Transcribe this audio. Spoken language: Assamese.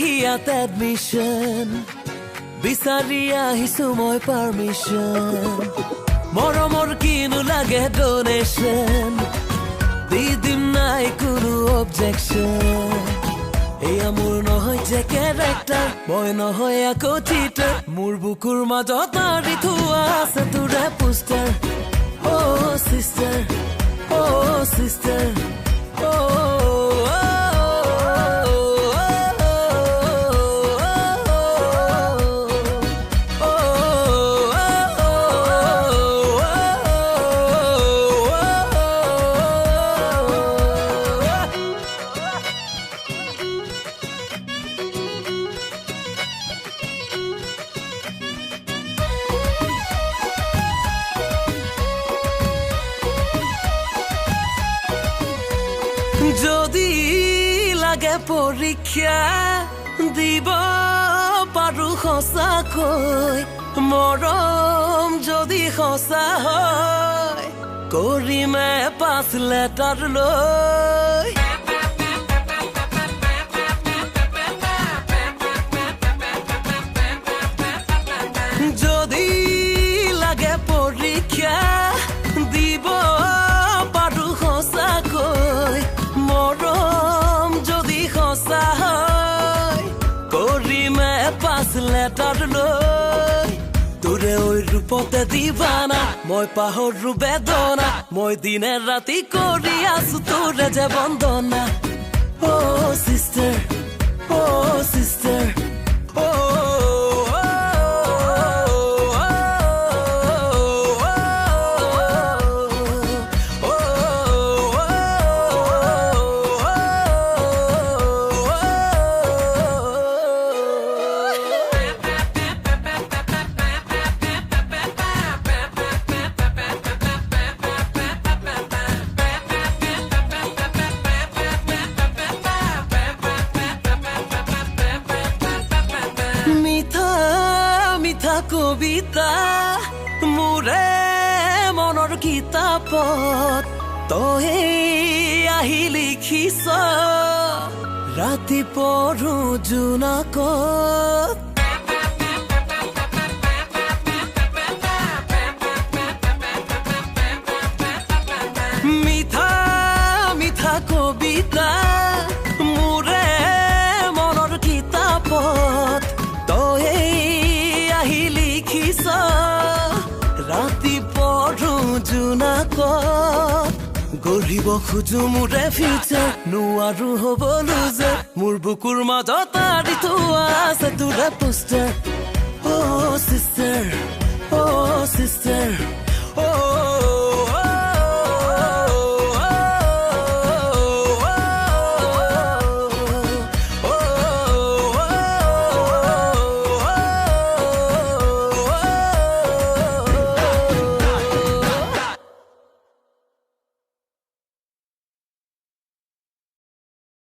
হিয়াত এডমিশন বিচাৰি আহিছো মই পাৰমিশন মৰমৰ কিনো লাগে ডোনেশ্যন দি দিম নাই কোনো অবজেকশ্যন এয়া মোৰ নহয় যে কেৰেক্টাৰ মই নহয় আকৌ চিটাৰ মোৰ বুকুৰ মাজত আঁৰি থোৱা আছে তোৰে পোষ্টাৰ অ' চিষ্টাৰ অ' চিষ্টাৰ যদি লাগে পৰীক্ষা দিব পাৰো সঁচাকৈ মৰম যদি সঁচা হয় কৰিমে 5 লেটাৰ লৈ যদি লাগে পৰীক্ষা দিব পাৰো সঁচাকৈ মৰম যদি সঁচা হয় কৰিমে 5 লেটাৰ লৈ তোৰে ওই ৰূপতে দিবানা মই পাহৰো বেদনা মই দিনে ৰাতি কৰি আছো তোৰে যে বন্দনা অ' চিষ্টাৰ অ' চিষ্টাৰ মিঠা কবিতা মোৰে মনৰ কিতাপত তই আহি লিখিছ ৰাতি পঢ়ো জোনাকত মিঠা মিঠা কবিতা মোৰে মনৰ কিতাপত তই আহি লিখিছ ৰাতি পঢ়ো জোনাকত গঢ়িব খোজো মোৰে ফিউচাৰ নোৱাৰো হ'ব লুজাৰ মোৰ বুকুৰ মাজত আঁৰি থোৱা আছে তোৰে পোষ্টাৰ অ' চিষ্টাৰ অ' চিষ্টাৰ অ'